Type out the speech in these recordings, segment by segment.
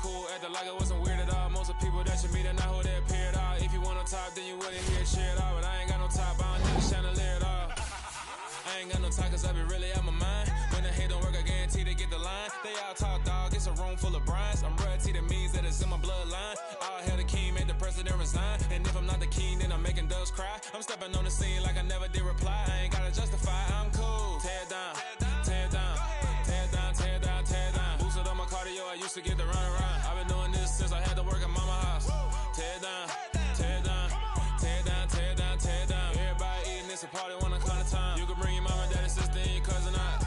cool, acting like it wasn't weird at all. Most of the people that you meet are not who they appear at all. If you want on top, then you wouldn't hear shit at all. But I ain't got no top, I don't need a chandelier at all. I ain't got no time cause I be really out my mind. When the hate don't work, I guarantee they get the line. They all talk dog, it's a room full of brinds. I'm royalty, that means that it's in my bloodline. All hell the king, made the president resign. And if I'm not the king, then I'm making doves cry. I'm stepping on the scene like I never did reply. I ain't gotta justify, I'm cool. Tear down, tear down, tear down, tear down, tear down. Boosted on my cardio, I used to get to run around. I've been doing this since I had to work at mama house. Tear down, tear down, tear down, tear down, tear down. Everybody eating, it's a party when I come to time. You can bring your mama, daddy, sister, and your cousin out.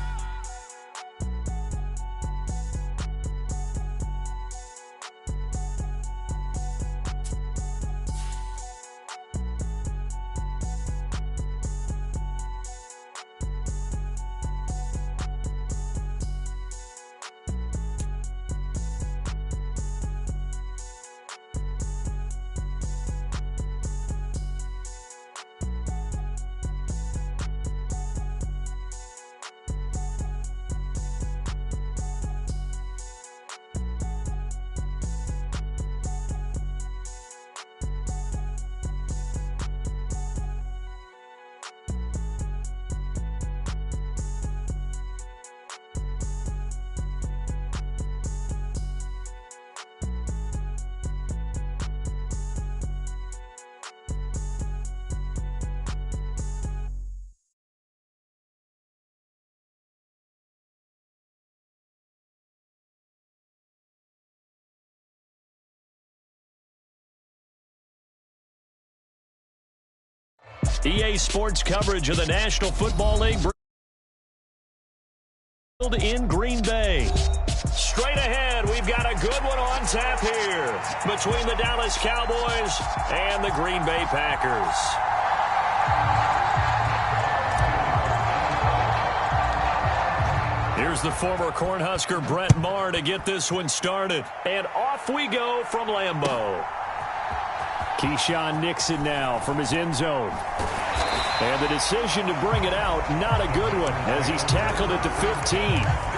EA Sports coverage of the National Football League in Green Bay. Straight ahead, we've got a good one on tap here between the Dallas Cowboys and the Green Bay Packers. Here's the former Cornhusker Brett Maher to get this one started. And off we go from Lambeau. Keyshawn Nixon now from his end zone. And the decision to bring it out, not a good one, as he's tackled at the 15.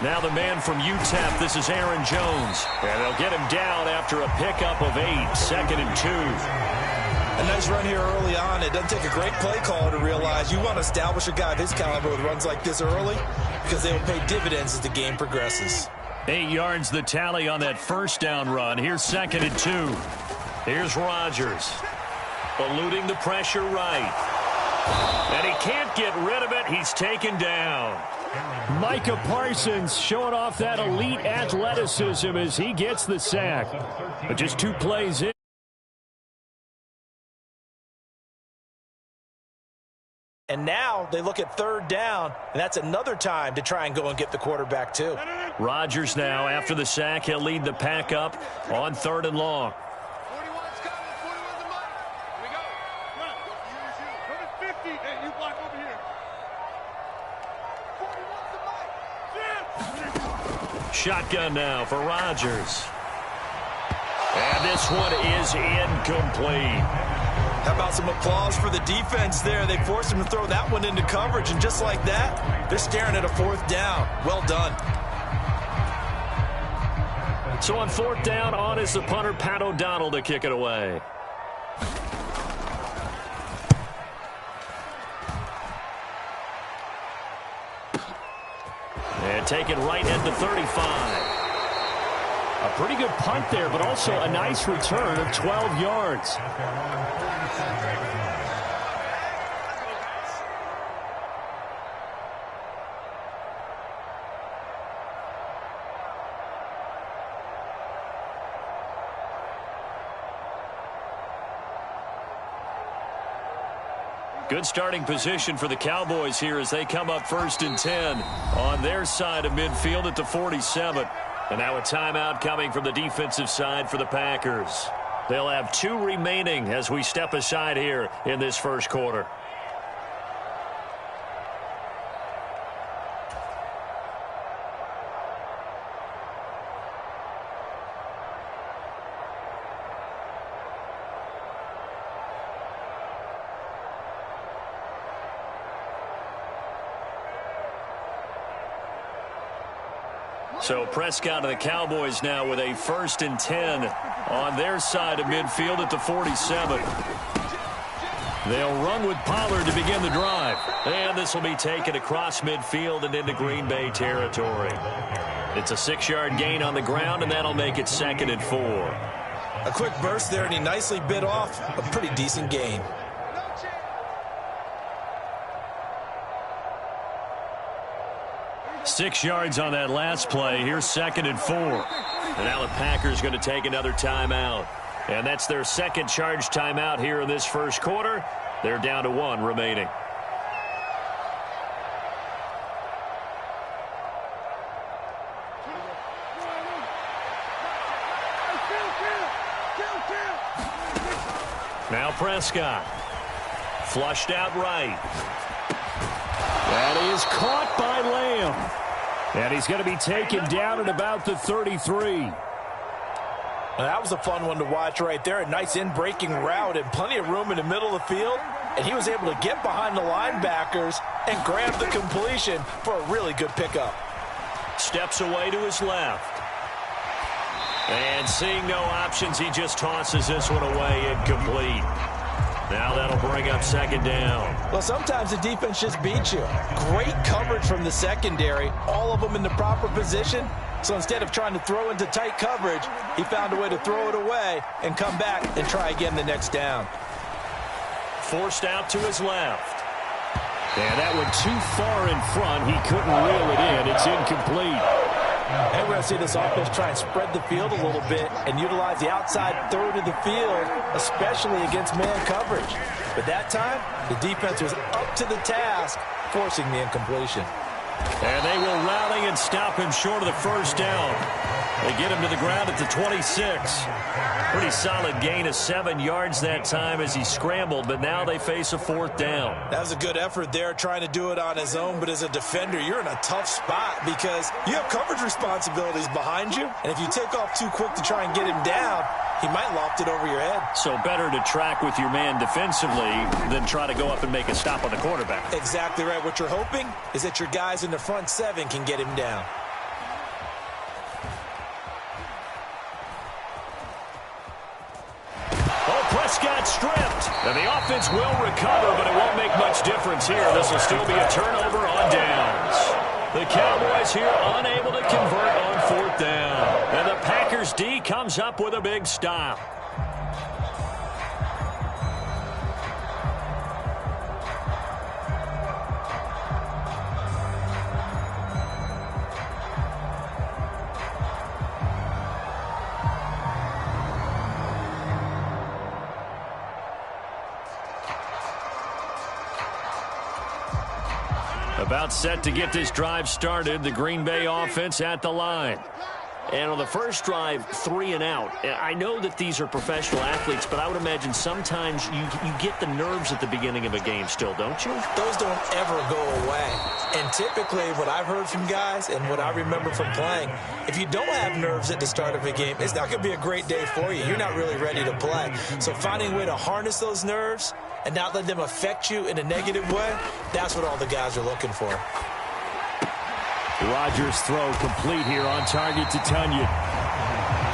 Now the man from UTEP, this is Aaron Jones. And they'll get him down after a pickup of 8, 2nd and 2. A nice run here early on. It doesn't take a great play caller to realize you want to establish a guy of his caliber with runs like this early because they will pay dividends as the game progresses. 8 yards the tally on that first down run. Here's 2nd and 2. Here's Rodgers. Eluding the pressure right. And he can't get rid of it. He's taken down. Micah Parsons showing off that elite athleticism as he gets the sack. But just 2 plays in. And now they look at 3rd down, and that's another time to try and go and get the quarterback too. Rodgers now, after the sack, he'll lead the pack up on 3rd and long. Shotgun now for Rodgers. And this one is incomplete. How about some applause for the defense there? They forced him to throw that one into coverage, and just like that, they're staring at a 4th down. Well done. So on 4th down, on is the punter, Pat O'Donnell, to kick it away. And taken right at the 35. A pretty good punt there, but also a nice return of 12 yards. Good starting position for the Cowboys here as they come up 1st and 10 on their side of midfield at the 47. And now a timeout coming from the defensive side for the Packers. They'll have 2 remaining as we step aside here in this first quarter. So Prescott and the Cowboys now with a 1st and 10 on their side of midfield at the 47. They'll run with Pollard to begin the drive. And this will be taken across midfield and into Green Bay territory. It's a 6-yard gain on the ground, and that'll make it 2nd and 4. A quick burst there, and he nicely bit off a pretty decent gain. 6 yards on that last play. Here's 2nd and 4. And now the Packers going to take another timeout. And that's their second charge timeout here in this first quarter. They're down to 1 remaining. Now Prescott. Flushed out right. That is caught by Lamb. And he's going to be taken down at about the 33. Now, that was a fun one to watch right there. A nice in-breaking route and plenty of room in the middle of the field. And he was able to get behind the linebackers and grab the completion for a really good pickup. Steps away to his left. And seeing no options, he just tosses this one away incomplete. Now that'll bring up 2nd down. Well, sometimes the defense just beats you. Great coverage from the secondary, all of them in the proper position. So instead of trying to throw into tight coverage, he found a way to throw it away and come back and try again the next down. Forced out to his left. And that went too far in front. He couldn't reel it in. It's incomplete. And we're going to see this offense try and spread the field a little bit and utilize the outside third of the field, especially against man coverage. But that time, the defense was up to the task, forcing the incompletion. And they will rally and stop him short of the 1st down. They get him to the ground at the 26. Pretty solid gain of 7 yards that time as he scrambled, but now they face a 4th down. That was a good effort there, trying to do it on his own, but as a defender, you're in a tough spot because you have coverage responsibilities behind you, and if you take off too quick to try and get him down, he might loft it over your head. So better to track with your man defensively than try to go up and make a stop on the quarterback. Exactly right. What you're hoping is that your guys in the front 7 can get him down. Prescott stripped, and the offense will recover, but it won't make much difference here. This will still be a turnover on downs. The Cowboys here unable to convert on 4th down, and the Packers D comes up with a big stop. About set to get this drive started. The Green Bay offense at the line. And on the first drive, 3 and out. I know that these are professional athletes, but I would imagine sometimes you get the nerves at the beginning of a game still, don't you? Those don't ever go away. And typically what I've heard from guys and what I remember from playing, if you don't have nerves at the start of a game, it's not going to be a great day for you. You're not really ready to play. So finding a way to harness those nerves and not let them affect you in a negative way, that's what all the guys are looking for. Rodgers' throw complete here on target to Tunyon.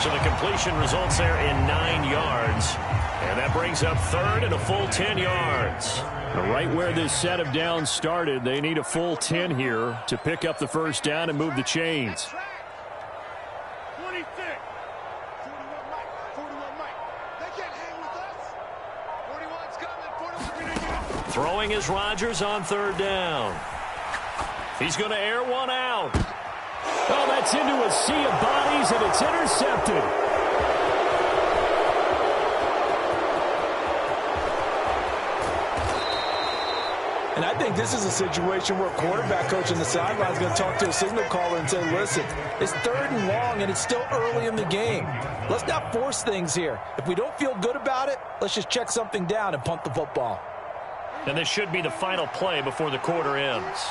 So the completion results there in 9 yards. And that brings up 3rd and a full 10 yards. Right where this set of downs started, they need a full 10 here to pick up the 1st down and move the chains. 26. 41 Mike. 41 Mike. They can't hang with us. 41's coming. 41. Throwing is Rodgers on 3rd down. He's going to air one out. Oh, that's into a sea of bodies, and it's intercepted. And I think this is a situation where a quarterback coach on the sideline is going to talk to a signal caller and say, listen, it's 3rd and long and it's still early in the game. Let's not force things here. If we don't feel good about it, let's just check something down and punt the football. And this should be the final play before the quarter ends.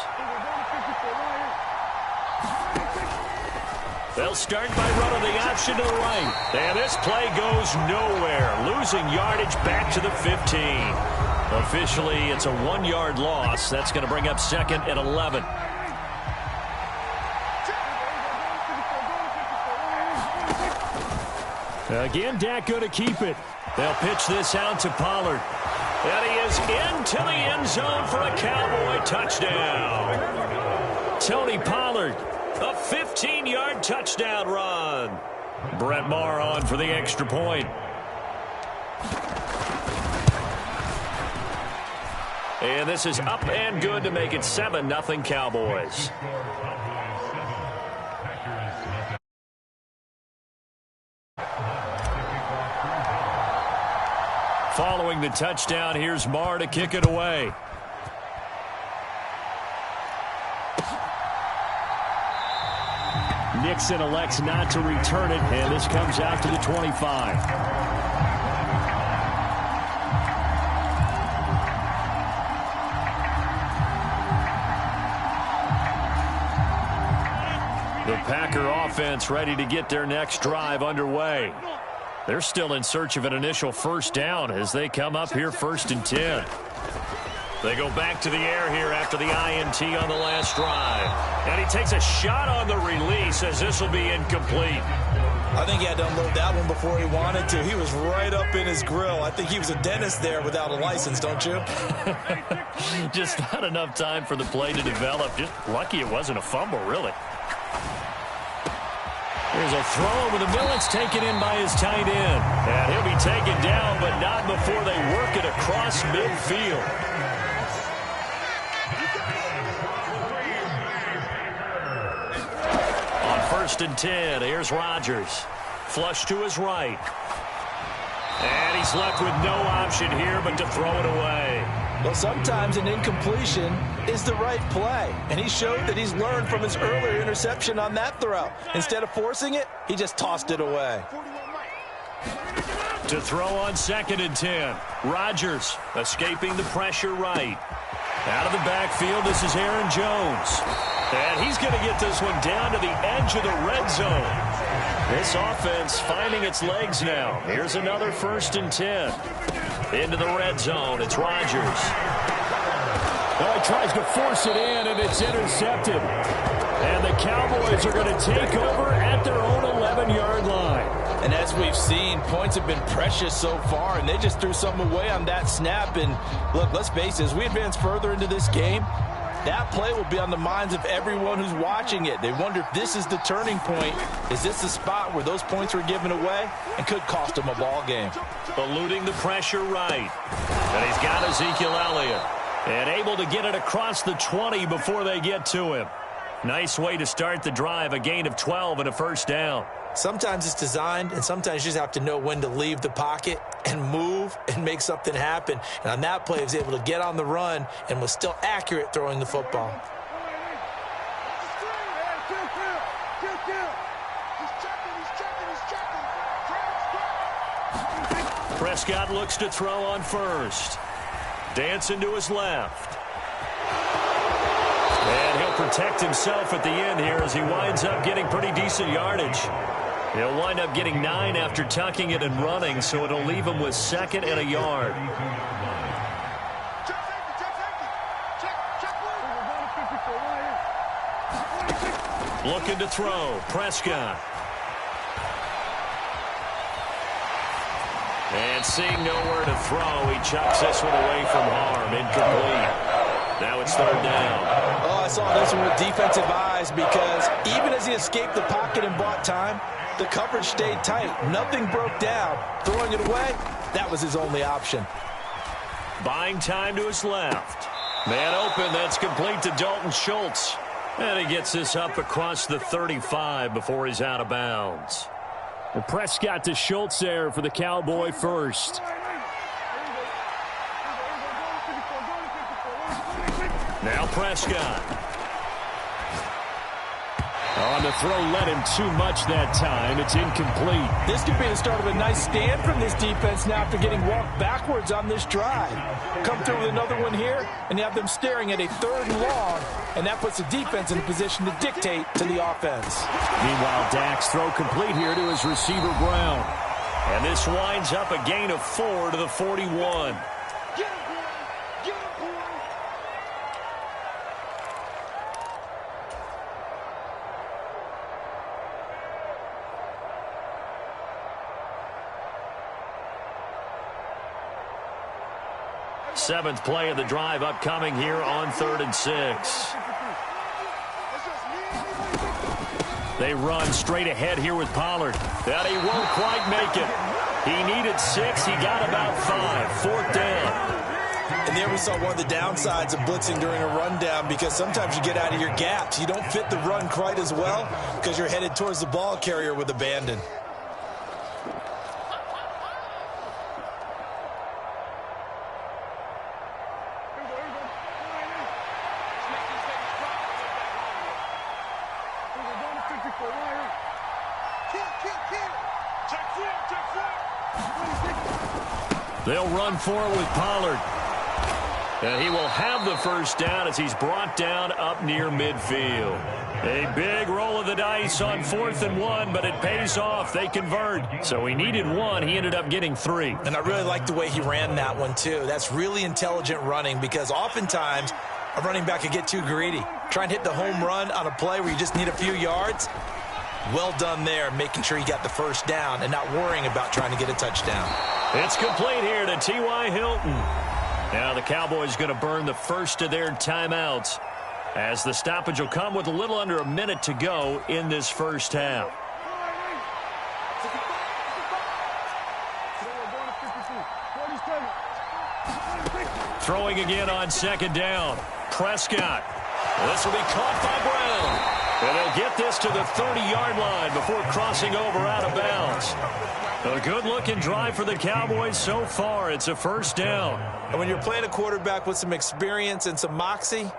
They'll start by running the option to the right. And this play goes nowhere. Losing yardage back to the 15. Officially, it's a 1-yard loss. That's going to bring up 2nd and 11. Again, Dak going to keep it. They'll pitch this out to Pollard. And he is into the end zone for a Cowboy touchdown. Tony Pollard, a 15-yard touchdown run. Brett Maher on for the extra point. And this is up and good to make it 7-0 Cowboys. Following the touchdown, here's Maher to kick it away. Nixon elects not to return it, and this comes out to the 25. The Packer offense ready to get their next drive underway. They're still in search of an initial first down as they come up here 1st and 10. They go back to the air here after the INT on the last drive. And he takes a shot on the release as this will be incomplete. I think he had to unload that one before he wanted to. He was right up in his grill. I think he was a dentist there without a license, don't you? Just not enough time for the play to develop. Just lucky it wasn't a fumble, really. There's a throw over the middle. It's taken in by his tight end. And he'll be taken down, but not before they work it across midfield. On 1st and 10, here's Rodgers. Flush to his right. And he's left with no option here but to throw it away. Well, sometimes an incompletion is the right play, and he showed that he's learned from his earlier interception on that throw. Instead of forcing it, he just tossed it away. To throw on 2nd and 10, Rodgers escaping the pressure right. Out of the backfield, this is Aaron Jones. And he's going to get this one down to the edge of the red zone. This offense finding its legs now. Here's another 1st and 10. Into the red zone, it's Rodgers. Oh, he tries to force it in, and it's intercepted. And the Cowboys are going to take over at their own 11-yard line. And as we've seen, points have been precious so far, and they just threw something away on that snap. And look, let's face it, as we advance further into this game, that play will be on the minds of everyone who's watching it. They wonder if this is the turning point. Is this the spot where those points were given away and could cost them a ball game? Eluding the pressure right. And he's got Ezekiel Elliott. And able to get it across the 20 before they get to him. Nice way to start the drive, a gain of 12 and a first down. Sometimes it's designed, and sometimes you just have to know when to leave the pocket and move and make something happen. And on that play, he was able to get on the run and was still accurate throwing the football. Prescott looks to throw on 1st. Dancing to his left. And he'll protect himself at the end here as he winds up getting pretty decent yardage. He'll wind up getting 9 after tucking it and running, so it'll leave him with 2nd and a yard. Looking to throw, Prescott. And seeing nowhere to throw, he chucks this one away from harm. Incomplete. Now it's 3rd down. Oh, I saw this one with defensive eyes because even as he escaped the pocket and bought time, the coverage stayed tight. Nothing broke down. Throwing it away, that was his only option. Buying time to his left. Man open, that's complete to Dalton Schultz. And he gets this up across the 35 before he's out of bounds. Well, Prescott to Schultz there for the Cowboy first. Now Prescott. On the throw, led him too much that time. It's incomplete. This could be the start of a nice stand from this defense now after getting walked backwards on this drive. Come through with another one here, and you have them staring at a 3rd and long, and that puts the defense in a position to dictate to the offense. Meanwhile, Dak's throw complete here to his receiver, Brown. And this winds up a gain of 4 to the 41. Seventh play of the drive upcoming here on 3rd and 6. They run straight ahead here with Pollard. That he won't quite make it. He needed 6. He got about 5. 4th down. And there we saw one of the downsides of blitzing during a rundown, because sometimes you get out of your gaps. You don't fit the run quite as well because you're headed towards the ball carrier with abandon. They'll run for it with Pollard. And he will have the first down as he's brought down up near midfield. A big roll of the dice on 4th and 1, but it pays off. They convert. So he needed 1. He ended up getting 3. And I really like the way he ran that one, too. That's really intelligent running, because oftentimes a running back can get too greedy. Try and hit the home run on a play where you just need a few yards. Well done there, making sure he got the first down and not worrying about trying to get a touchdown. It's complete here to T.Y. Hilton. Now the Cowboys going to burn the first of their timeouts, as the stoppage will come with a little under a minute to go in this first half. Throwing again on 2nd down. Prescott. This will be caught by Brown. And they'll get this to the 30-yard line before crossing over out of bounds. A good-looking drive for the Cowboys so far. It's a first down. And when you're playing a quarterback with some experience and some moxie,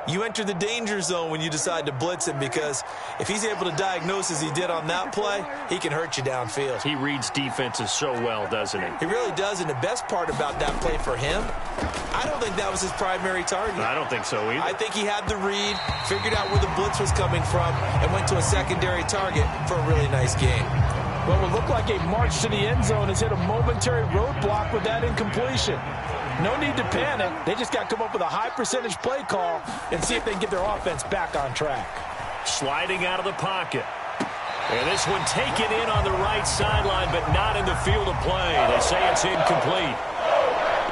you enter the danger zone when you decide to blitz him, because if he's able to diagnose as he did on that play, he can hurt you downfield. He reads defenses so well, doesn't he? He really does, and the best part about that play for him, I don't think that was his primary target. I don't think so either. I think he had the read, figured out where the blitz was coming from, and went to a secondary target for a really nice game. Well, it looked like a march to the end zone has hit a momentary roadblock with that incompletion. No need to panic. They just got to come up with a high percentage play call and see if they can get their offense back on track. Sliding out of the pocket. And this one taken in on the right sideline, but not in the field of play. They say it's incomplete.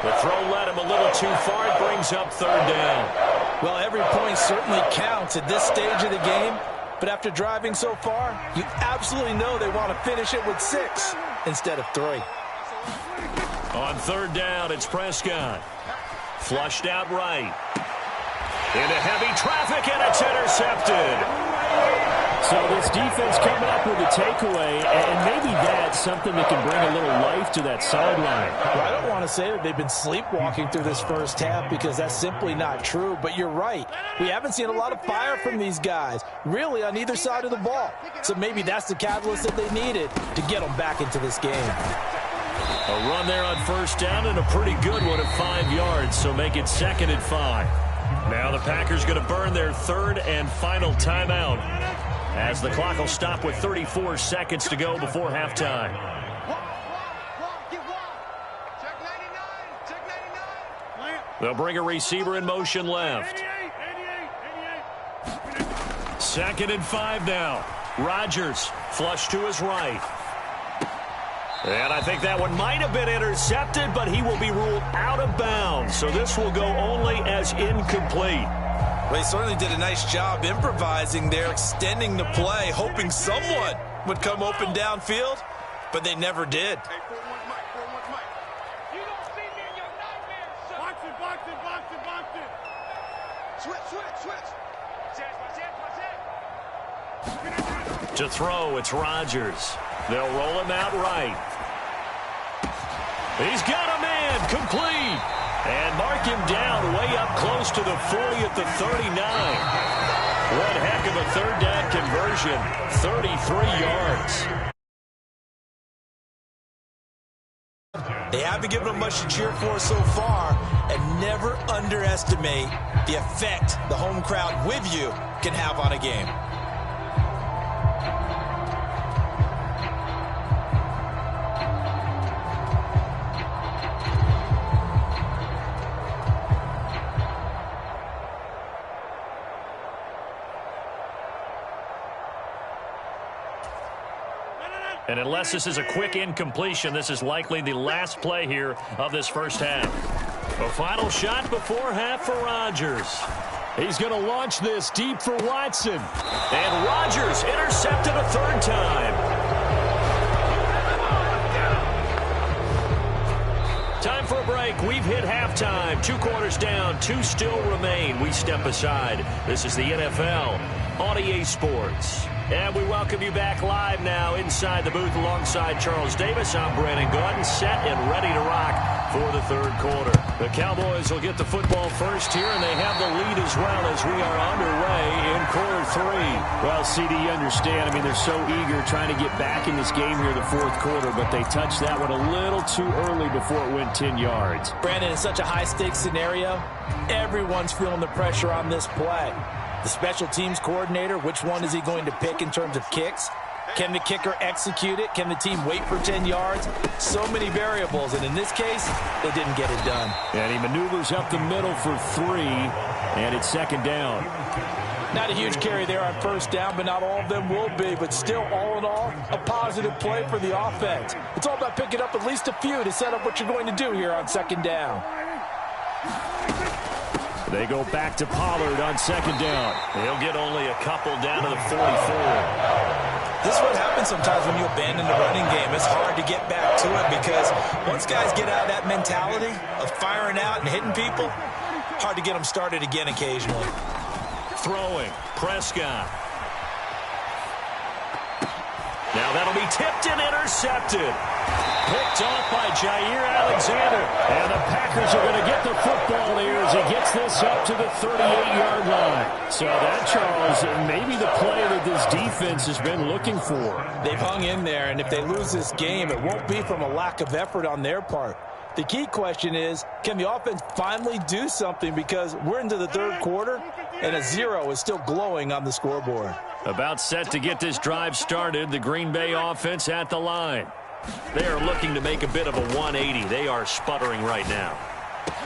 The throw led him a little too far. It brings up 3rd down. Well, every point certainly counts at this stage of the game. But after driving so far, you absolutely know they want to finish it with 6 instead of 3. On 3rd down, it's Prescott. Flushed out right. Into heavy traffic, and it's intercepted. So this defense coming up with a takeaway, and maybe that's something that can bring a little life to that sideline. Well, I don't want to say that they've been sleepwalking through this first half, because that's simply not true. But you're right. We haven't seen a lot of fire from these guys, really, on either side of the ball. So maybe that's the catalyst that they needed to get them back into this game. A run there on 1st down, and a pretty good one at 5 yards, so make it 2nd and 5. Now the Packers going to burn their 3rd and final timeout, as the clock will stop with 34 seconds to go before halftime. They'll bring a receiver in motion left. 2nd and 5 now. Rodgers flush to his right. And I think that one might have been intercepted, but he will be ruled out of bounds. So this will go only as incomplete. Well, he certainly did a nice job improvising there, extending the play, hoping someone would come open downfield, but they never did. Hey, 4-1 Mike, 4-1 Mike. You don't see me in your nightmares, son. Box it. Switch. To throw, it's Rodgers. They'll roll him out right. He's got a man, complete. And mark him down way up close to the 40 at the 39. One heck of a third down conversion, 33 yards. They haven't given them much to cheer for so far, and never underestimate the effect the home crowd with you can have on a game. And unless this is a quick incompletion, this is likely the last play here of this first half. A final shot before half for Rodgers. He's going to launch this deep for Watson. And Rodgers intercepted a third time. Time for a break. We've hit halftime. 2 quarters down. 2 still remain. We step aside. This is the NFL on EA Sports. And we welcome you back live now inside the booth alongside Charles Davis. I'm Brandon Gordon, set and ready to rock for the third quarter. The Cowboys will get the football first here, and they have the lead as well as we are underway in quarter 3. Well, CD, you understand. I mean, they're so eager trying to get back in this game here the fourth quarter, but they touched that one a little too early before it went 10 yards. Brandon, it's such a high-stakes scenario. Everyone's feeling the pressure on this play. The special teams coordinator, which one is he going to pick in terms of kicks? Can the kicker execute it? Can the team wait for 10 yards? So many variables, and in this case, they didn't get it done. And he maneuvers up the middle for 3, and it's second down. Not a huge carry there on first down, but not all of them will be. But still, all in all, a positive play for the offense. It's all about picking up at least a few to set up what you're going to do here on second down. They go back to Pollard on second down. He'll get only a couple down to the 44. This is what happens sometimes when you abandon the running game. It's hard to get back to it because once guys get out of that mentality of firing out and hitting people, hard to get them started again occasionally. Throwing, Prescott. Now that'll be tipped and intercepted. Picked off by Jair Alexander. And the Packers are going to get the football here as he gets this up to the 38-yard line. So that, Charles, maybe the play that this defense has been looking for. They've hung in there, and if they lose this game, it won't be from a lack of effort on their part. The key question is, can the offense finally do something? Because we're into the third quarter, and a 0 is still glowing on the scoreboard. About set to get this drive started, the Green Bay offense at the line. They are looking to make a bit of a 180. They are sputtering right now.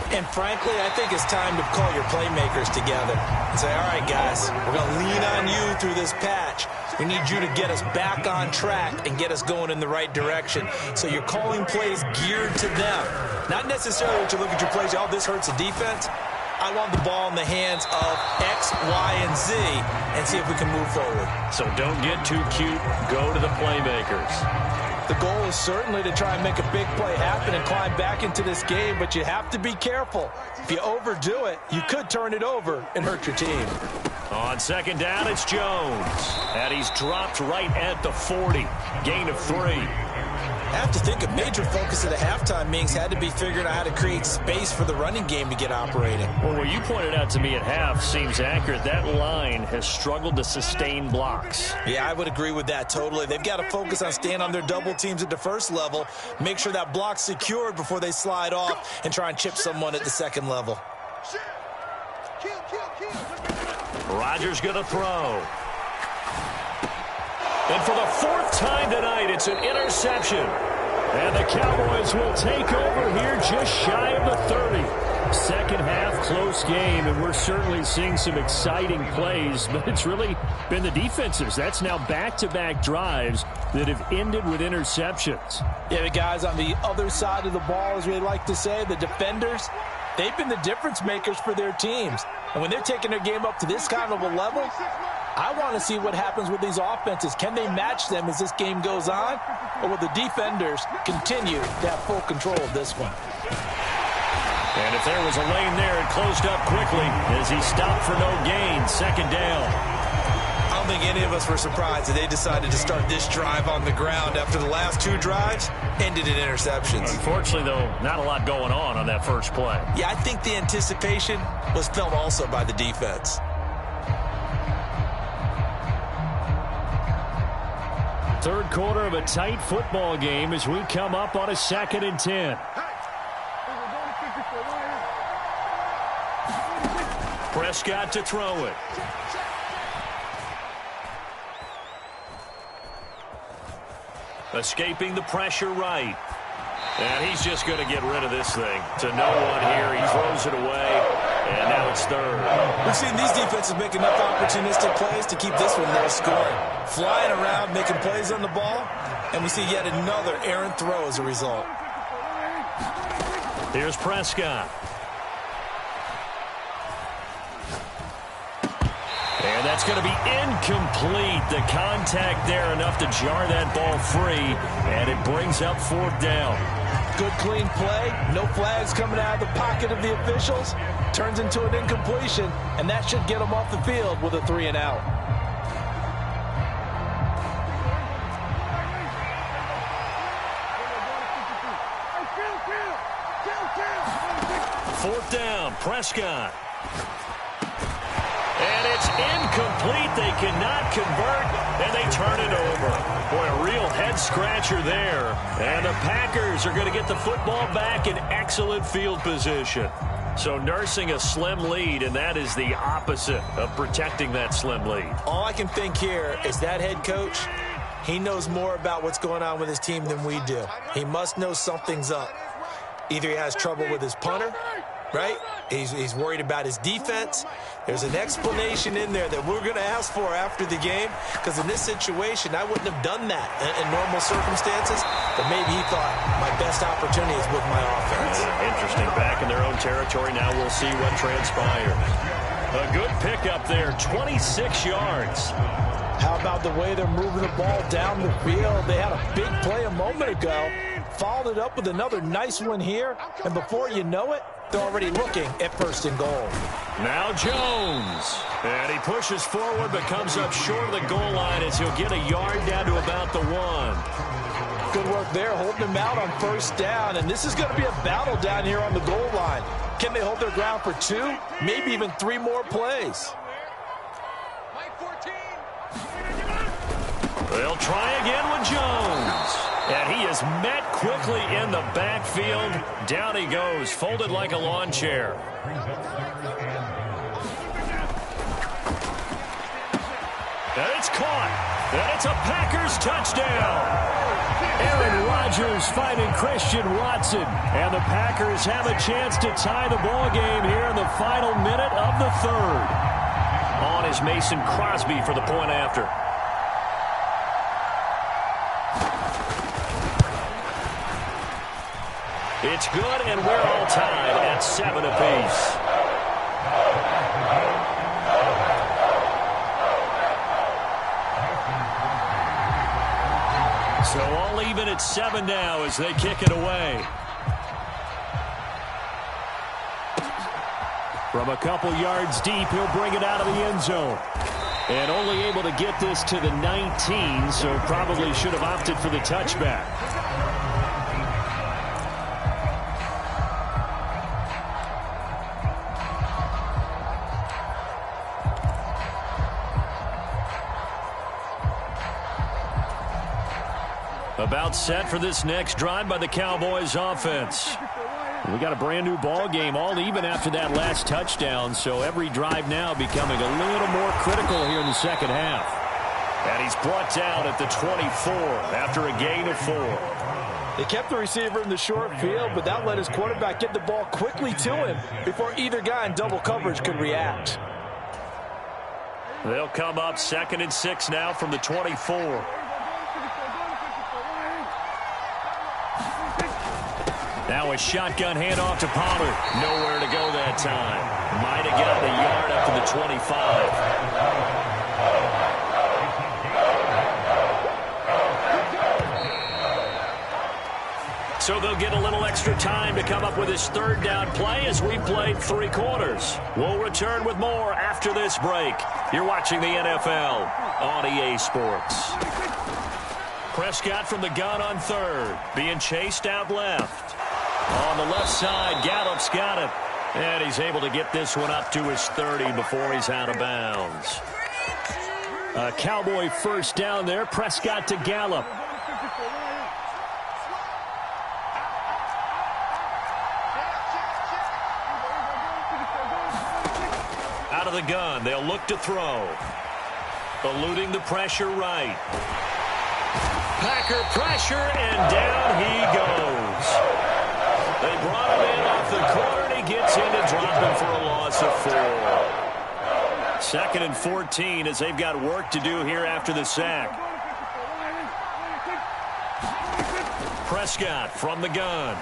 And frankly, I think it's time to call your playmakers together and say, all right, guys, we're going to lean on you through this patch. We need you to get us back on track and get us going in the right direction. So you're calling plays geared to them. Not necessarily to look at your plays, oh, this hurts the defense. I want the ball in the hands of X, Y, and Z and see if we can move forward. So don't get too cute. Go to the playmakers. The goal is certainly to try and make a big play happen and climb back into this game, but you have to be careful. If you overdo it, you could turn it over and hurt your team. On second down, it's Jones. And he's dropped right at the 40. Gain of 3. I have to think a major focus of the halftime meetings had to be figuring out how to create space for the running game to get operating. Well, what you pointed out to me at half seems accurate. That line has struggled to sustain blocks. Yeah, I would agree with that totally. They've got to focus on staying on their double teams at the first level, make sure that block's secured before they slide off and try and chip someone at the second level. Rodgers going to throw. And for the 4th time tonight, it's an interception. And the Cowboys will take over here just shy of the 30. Second half, close game, and we're certainly seeing some exciting plays, but it's really been the defenses. That's now back-to-back drives that have ended with interceptions. Yeah, the guys on the other side of the ball, as we like to say, the defenders, they've been the difference makers for their teams. And when they're taking their game up to this kind of a level, I want to see what happens with these offenses. Can they match them as this game goes on? Or will the defenders continue to have full control of this one? And if there was a lane there, it closed up quickly as he stopped for no gain. Second down. On think any of us were surprised that they decided to start this drive on the ground after the last 2 drives ended in interceptions. Unfortunately, though, not a lot going on that first play. Yeah, I think the anticipation was felt also by the defense. Third quarter of a tight football game as we come up on a 2nd and 10. Prescott to throw it. Escaping the pressure right. And he's just going to get rid of this thing. To no one here. He throws it away. And now it's third. We've seen these defenses make enough opportunistic plays to keep this one low scoring. Flying around, making plays on the ball. And we see yet another errant throw as a result. Here's Prescott. And that's going to be incomplete. The contact there enough to jar that ball free. And it brings up 4th down. Good, clean play. No flags coming out of the pocket of the officials. Turns into an incompletion, and that should get them off the field with a 3 and out. Fourth down, Prescott. And it's incomplete. They cannot convert, and they turn it over. Boy, a real head-scratcher there. And the Packers are going to get the football back in excellent field position. So nursing a slim lead, and that is the opposite of protecting that slim lead. All I can think here is that head coach, he knows more about what's going on with his team than we do. He must know something's up. Either he has trouble with his punter, right? He's worried about his defense. There's an explanation in there that we're going to ask for after the game, because in this situation, I wouldn't have done that in normal circumstances, but maybe he thought my best opportunity is with my offense. Interesting. Back in their own territory. Now we'll see what transpires. A good pickup there, 26 yards. How about the way they're moving the ball down the field? They had a big play a moment ago, followed it up with another nice one here, and before you know it, they're already looking at 1st and goal. Now Jones. And he pushes forward but comes up short of the goal line as he'll get a yard down to about the 1. Good work there, holding him out on 1st down, and this is going to be a battle down here on the goal line. Can they hold their ground for 2, maybe even 3 more plays? They'll try again with Jones. And he is met quickly in the backfield. Down he goes, folded like a lawn chair. And it's caught. And it's a Packers touchdown. Aaron Rodgers finding Christian Watson. And the Packers have a chance to tie the ball game here in the final minute of the 3rd. On is Mason Crosby for the point after. It's good, and we're all tied at 7 apiece. So all even at 7 now as they kick it away. From a couple yards deep, he'll bring it out of the end zone. And only able to get this to the 19, so probably should have opted for the touchback. About set for this next drive by the Cowboys offense. We got a brand new ball game, all even after that last touchdown, so every drive now becoming a little more critical here in the 2nd half. And he's brought down at the 24 after a gain of 4. They kept the receiver in the short field, but that let his quarterback get the ball quickly to him before either guy in double coverage could react. They'll come up 2nd and 6 now from the 24. Now a shotgun handoff to Pollard. Nowhere to go that time. Might have gotten a yard up to the 25. So they'll get a little extra time to come up with his 3rd down play as we played 3 quarters. We'll return with more after this break. You're watching the NFL on EA Sports. Prescott from the gun on third, being chased out left. On the left side, Gallup's got it. And he's able to get this one up to his 30 before he's out of bounds. A Cowboy first down there. Prescott to Gallup. Out of the gun, they'll look to throw. Eluding the pressure right. Packer pressure, and down he goes. They brought him in off the corner, and he gets in to drop him for a loss of 4. 2nd and 14 as they've got work to do here after the sack. Prescott from the gun.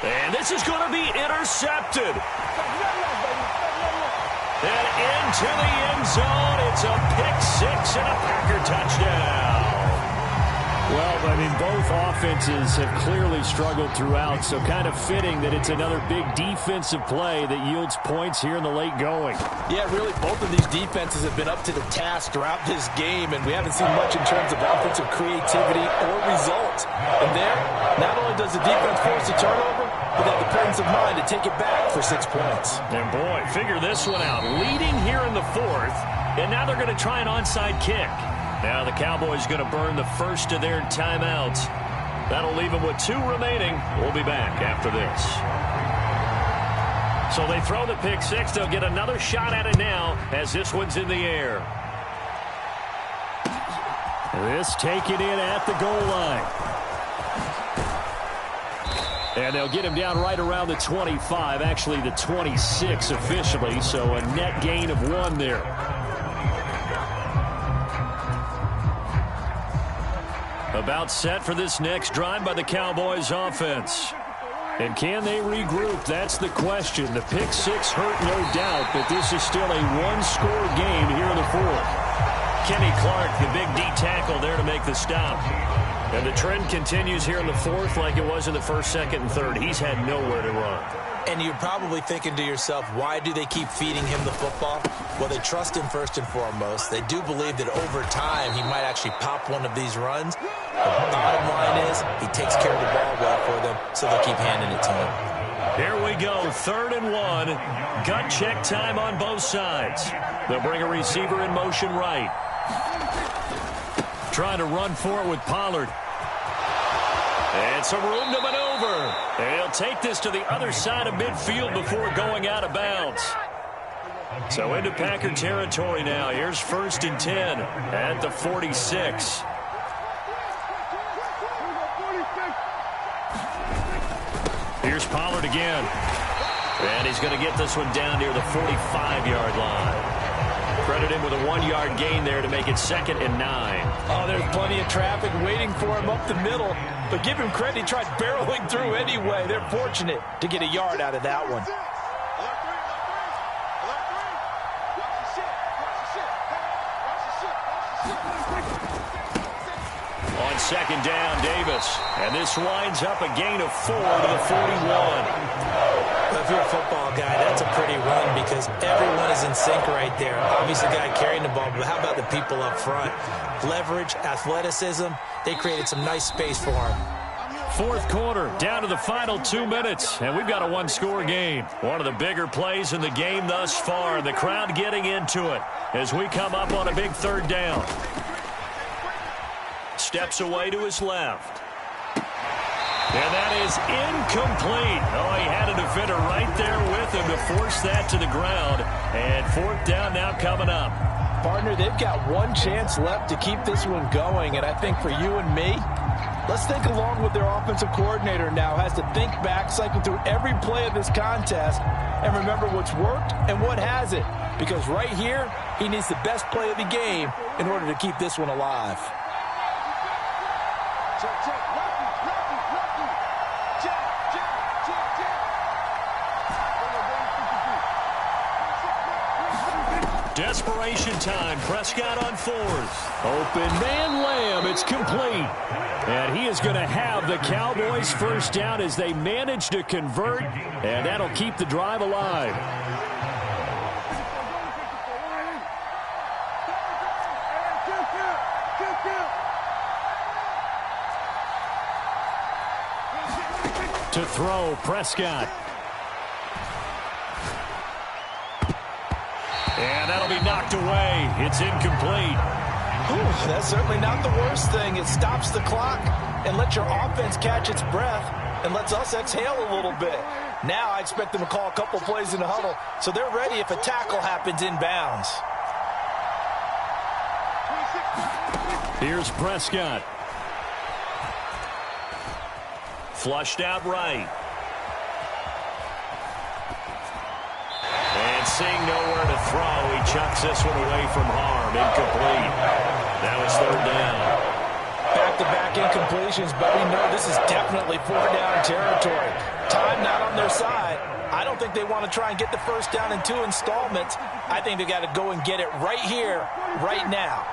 And this is going to be intercepted. And into the end zone. It's a pick-6 and a Packer touchdown. Well, I mean, both offenses have clearly struggled throughout, so kind of fitting that it's another big defensive play that yields points here in the late going. Yeah, really, both of these defenses have been up to the task throughout this game, and we haven't seen much in terms of offensive creativity or results. And there, not only does the defense force a turnover, but they have the presence of mind to take it back for 6 points. And boy, figure this one out. Leading here in the 4th, and now they're going to try an onside kick. Now the Cowboys going to burn the first of their timeouts. That'll leave them with 2 remaining. We'll be back after this. So they throw the pick-6. They'll get another shot at it now as this one's in the air. This taken in at the goal line. And they'll get him down right around the 25, actually the 26 officially, so a net gain of 1 there. About set for this next drive by the Cowboys offense. And can they regroup? That's the question. The pick-6 hurt, no doubt, but this is still a one-score game here in the 4th. Kenny Clark, the big D tackle there to make the stop. And the trend continues here in the 4th like it was in the 1st, 2nd, and 3rd. He's had nowhere to run. And you're probably thinking to yourself, why do they keep feeding him the football? Well, they trust him first and foremost. They do believe that over time he might actually pop one of these runs. The bottom line is he takes care of the ball well for them, so they'll keep handing it to him. Here we go, 3rd and 1. Gut check time on both sides. They'll bring a receiver in motion right. Trying to run for it with Pollard. And some room to maneuver. They'll take this to the other side of midfield before going out of bounds. So into Packer territory now. Here's 1st and 10 at the 46. Here's Pollard again. And he's going to get this one down near the 45-yard line. Credit him with a 1-yard gain there to make it 2nd and 9. Oh, there's plenty of traffic waiting for him up the middle. But give him credit, he tried barreling through anyway. They're fortunate to get a yard out of that one. On 2nd down, Davis. And this winds up a gain of 4 to the 41. If you're a football guy, that's a pretty run because everyone is in sync right there. Obviously, the guy carrying the ball, but how about the people up front? Leverage, athleticism, they created some nice space for him. 4th quarter, down to the final 2 minutes, and we've got a one-score game. One of the bigger plays in the game thus far. The crowd getting into it as we come up on a big 3rd down. Steps away to his left. And that is incomplete. Oh, he had a defender right there with him to force that to the ground. And 4th down now coming up. Partner, they've got one chance left to keep this one going. And I think for you and me, let's think along with their offensive coordinator now. Has to think back, cycle through every play of this contest, and remember what's worked and what hasn't. Because right here, he needs the best play of the game in order to keep this one alive. Desperation time. Prescott on 4th. Open man Lamb. It's complete. And he is going to have the Cowboys first down as they manage to convert. And that'll keep the drive alive. To throw, Prescott. And that'll be knocked away. It's incomplete. Whew, that's certainly not the worst thing. It stops the clock and lets your offense catch its breath and lets us exhale a little bit. Now I expect them to call a couple plays in the huddle, so they're ready if a tackle happens inbounds. Here's Prescott. Flushed out right. And seeing nowhere to throw, he chucks this one away from harm. Incomplete. Now it's third down. Back-to-back incompletions, but we know this is definitely four-down territory. Time not on their side. I don't think they want to try and get the first down in 2 installments. I think they got to go and get it right here, right now.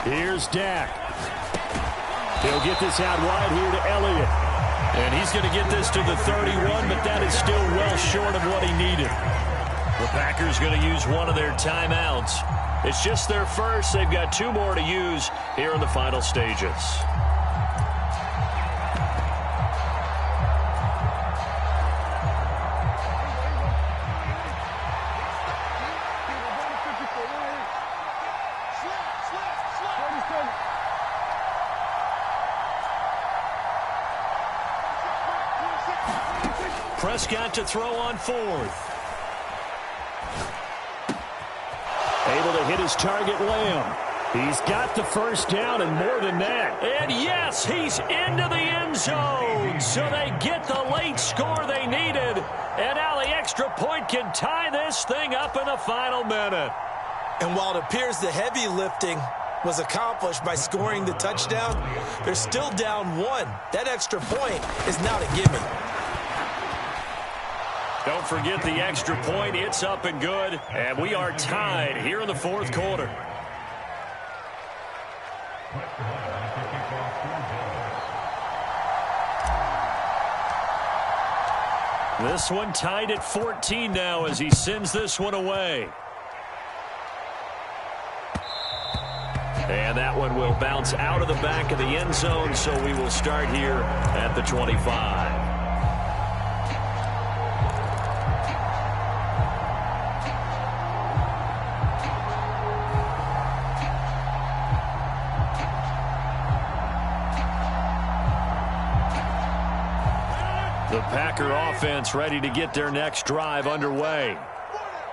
Here's Dak. He'll get this out wide here to Elliott. And he's going to get this to the 31, but that is still well short of what he needed. The Packers going to use one of their timeouts. It's just their first. They've got 2 more to use here in the final stages. Prescott to throw on 4th. Able to hit his target, Lamb. He's got the first down and more than that. And yes, he's into the end zone. So they get the late score they needed. And now the extra point can tie this thing up in the final minute. And while it appears the heavy lifting was accomplished by scoring the touchdown, they're still down 1. That extra point is not a gimme. Don't forget the extra point. It's up and good. And we are tied here in the 4th quarter. This one tied at 14 now as he sends this one away. And that one will bounce out of the back of the end zone, so we will start here at the 25. The Packer offense ready to get their next drive underway.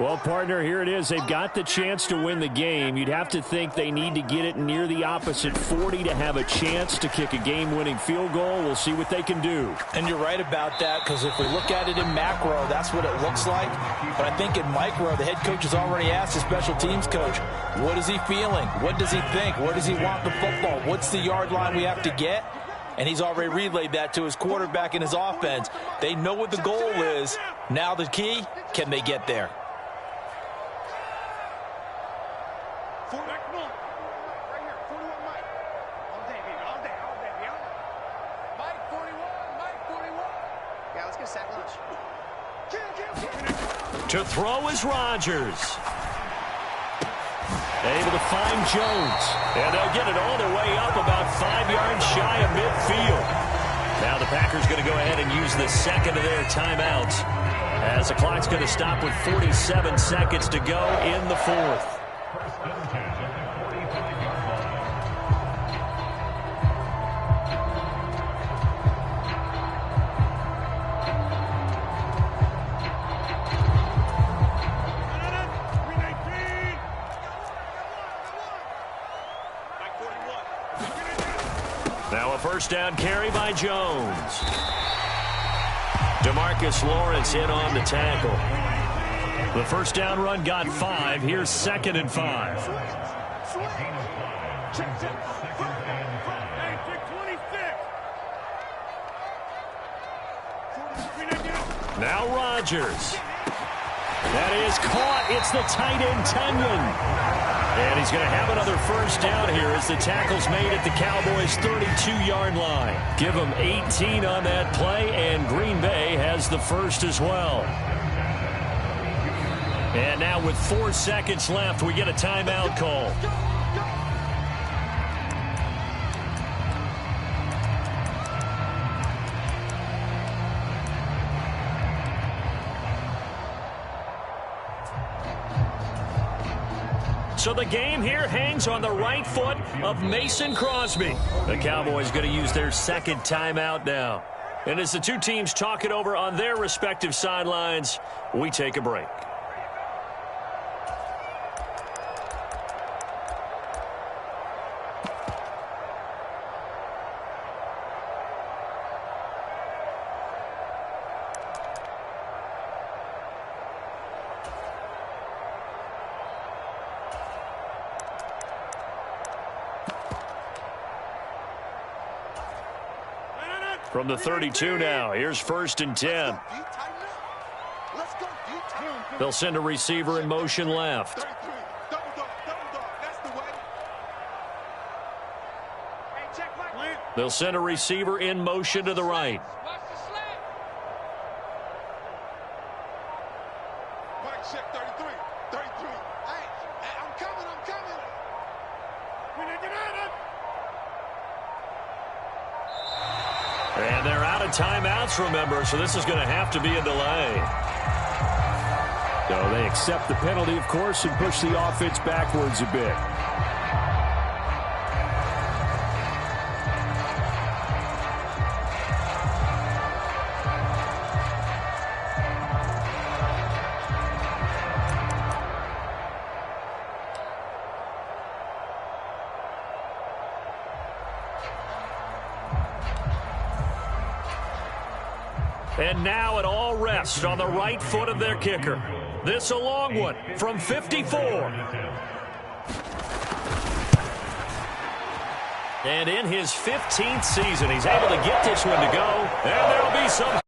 Well, partner, here it is. They've got the chance to win the game. You'd have to think they need to get it near the opposite 40 to have a chance to kick a game-winning field goal. We'll see what they can do. And you're right about that, because if we look at it in macro, that's what it looks like. But I think in micro, the head coach has already asked the special teams coach, what is he feeling? What does he think? Where does he want the football? What's the yard line we have to get? And he's already relayed that to his quarterback and his offense. They know what the goal is. Now the key, can they get there? To throw is Rodgers. Able to find Jones. And they'll get it all the way up about 5 yards shy of midfield. Now the Packers going to go ahead and use the second of their timeouts, as the clock's going to stop with 47 seconds to go in the 4th. Now a first down carry by Jones. DeMarcus Lawrence in on the tackle. The first down run got 5. Here's 2nd and 5. Now Rodgers. That is caught. It's the tight end, Tunyon. And he's going to have another first down here as the tackle's made at the Cowboys' 32-yard line. Give them 18 on that play, and Green Bay has the first as well. And now with 4 seconds left, we get a timeout call. So the game here hangs on the right foot of Mason Crosby. The Cowboys going to use their second timeout now. And as the two teams talk it over on their respective sidelines, we take a break. From the 32 now, here's 1st and 10. They'll send a receiver in motion left. They'll send a receiver in motion to the right. And they're out of timeouts, remember, so this is going to have to be a delay. So they accept the penalty, of course, and push the offense backwards a bit. And now it all rests on the right foot of their kicker. This a long one from 54. And in his 15th season, he's able to get this one to go. And there'll be some